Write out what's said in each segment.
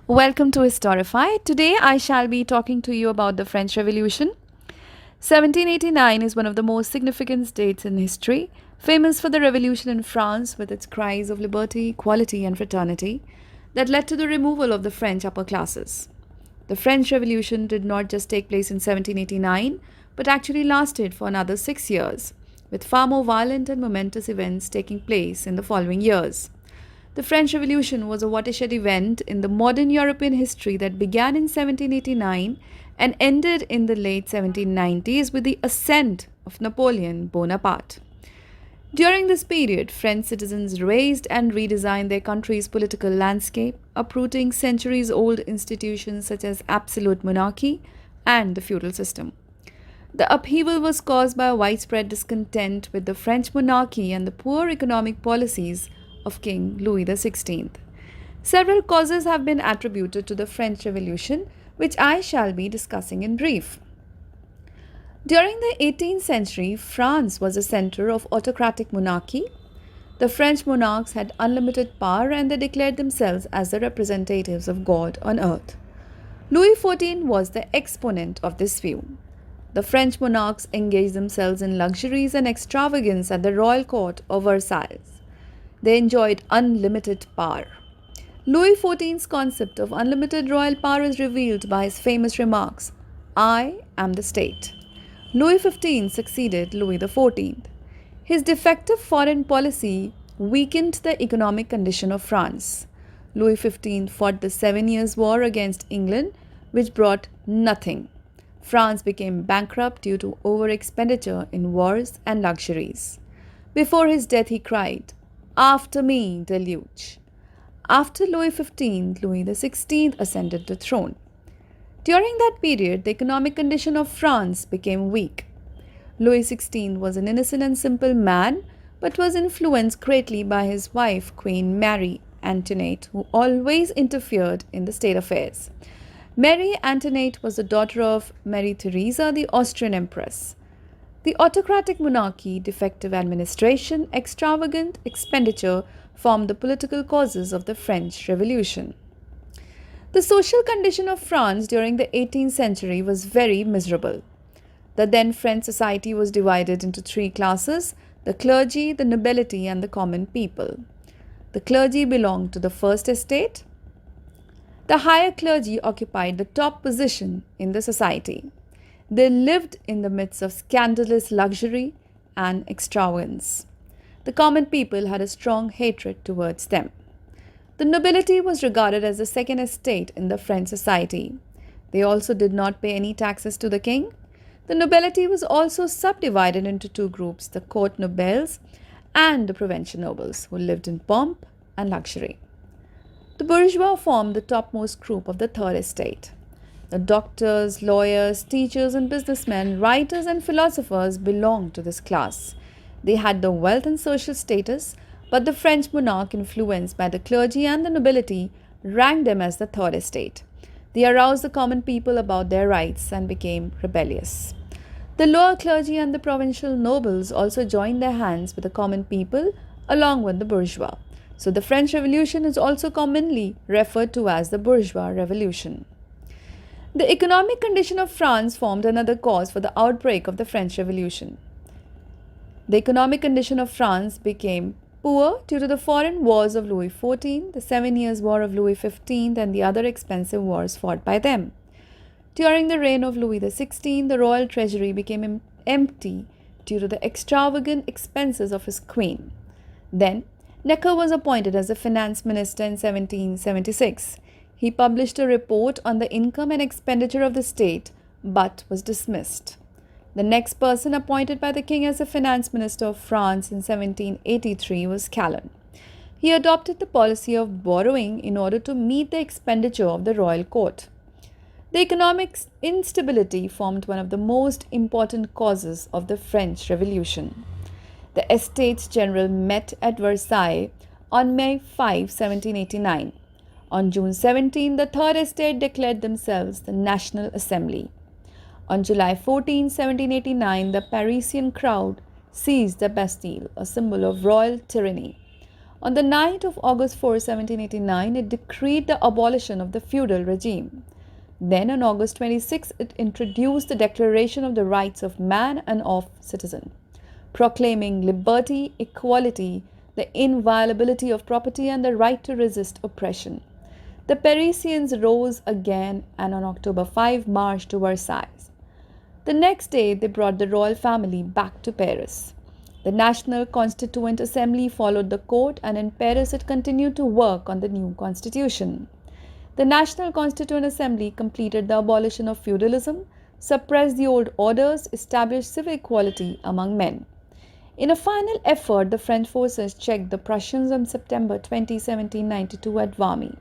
Welcome to Historify. Today I shall be talking to you about the French Revolution. 1789 is one of the most significant dates in history, famous for the revolution in France with its cries of liberty, equality, and fraternity that led to the removal of the French upper classes. The French Revolution did not just take place in 1789, but actually lasted for another 6 years, with far more violent and momentous events taking place in the following years. The French Revolution was a watershed event in the modern European history that began in 1789 and ended in the late 1790s with the ascent of Napoleon Bonaparte. During this period, French citizens raised and redesigned their country's political landscape, uprooting centuries old institutions such as absolute monarchy and the feudal system. The upheaval was caused by widespread discontent with the French monarchy and the poor economic policies of King Louis XVI. Several causes have been attributed to the French Revolution, which I shall be discussing in brief. During the 18th century, France was a center of autocratic monarchy. The French monarchs had unlimited power and they declared themselves as the representatives of God on earth. Louis XIV was the exponent of this view. The French monarchs engaged themselves in luxuries and extravagance at the royal court of Versailles. They enjoyed unlimited power. Louis XIV's concept of unlimited royal power is revealed by his famous remarks, "I am the state." Louis XV succeeded Louis XIV. His defective foreign policy weakened the economic condition of France. Louis XV fought the 7 Years' War against England, which brought nothing. France became bankrupt due to over-expenditure in wars and luxuries. Before his death, he cried, "After me, deluge." After Louis XV, Louis XVI ascended the throne. During that period, the economic condition of France became weak. Louis XVI was an innocent and simple man, but was influenced greatly by his wife, Queen Marie Antoinette, who always interfered in the state affairs. Marie Antoinette was the daughter of Marie Theresa, the Austrian Empress. The autocratic monarchy, defective administration, extravagant expenditure formed the political causes of the French Revolution. The social condition of France during the 18th century was very miserable. The then French society was divided into three classes: the clergy, the nobility, and the common people. The clergy belonged to the first estate. The higher clergy occupied the top position in the society. They lived in the midst of scandalous luxury and extravagance. The common people had a strong hatred towards them. The nobility was regarded as the second estate in the French society. They also did not pay any taxes to the king. The nobility was also subdivided into two groups: the court nobles and the provincial nobles, who lived in pomp and luxury. The bourgeois formed the topmost group of the third estate. The doctors, lawyers, teachers, and businessmen, writers, and philosophers belonged to this class. They had the wealth and social status, but the French monarch, influenced by the clergy and the nobility, ranked them as the third estate. They aroused the common people about their rights and became rebellious. The lower clergy and the provincial nobles also joined their hands with the common people along with the bourgeois. So the French Revolution is also commonly referred to as the Bourgeois Revolution. The economic condition of France formed another cause for the outbreak of the French Revolution. The economic condition of France became poor due to the foreign wars of Louis XIV, the 7 Years' War of Louis XV, and the other expensive wars fought by them. During the reign of Louis XVI, the royal treasury became empty due to the extravagant expenses of his queen. Then, Necker was appointed as the finance minister in 1776. He published a report on the income and expenditure of the state, but was dismissed. The next person appointed by the king as the finance minister of France in 1783 was Calonne. He adopted the policy of borrowing in order to meet the expenditure of the royal court. The economic instability formed one of the most important causes of the French Revolution. The Estates General met at Versailles on May 5, 1789. On June 17, the Third Estate declared themselves the National Assembly. On July 14, 1789, the Parisian crowd seized the Bastille, a symbol of royal tyranny. On the night of August 4, 1789, it decreed the abolition of the feudal regime. Then, on August 26, it introduced the Declaration of the Rights of Man and of Citizen, proclaiming liberty, equality, the inviolability of property, and the right to resist oppression. The Parisians rose again and on October 5 marched to Versailles. The next day, they brought the royal family back to Paris. The National Constituent Assembly followed the court, and in Paris it continued to work on the new constitution. The National Constituent Assembly completed the abolition of feudalism, suppressed the old orders, established civil equality among men. In a final effort, the French forces checked the Prussians on September 20, 1792 at Valmy.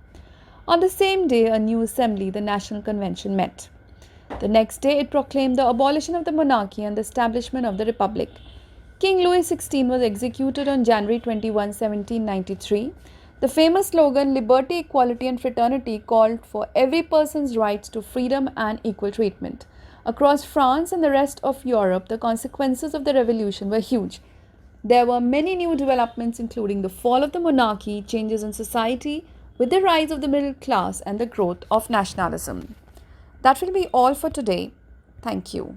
On the same day, a new assembly, the National Convention, met. The next day, it proclaimed the abolition of the monarchy and the establishment of the republic. King Louis XVI was executed on January 21, 1793. The famous slogan, Liberty, Equality and Fraternity, called for every person's rights to freedom and equal treatment. Across France and the rest of Europe, the consequences of the revolution were huge. There were many new developments, including the fall of the monarchy, changes in society, with the rise of the middle class and the growth of nationalism. That will be all for today. Thank you.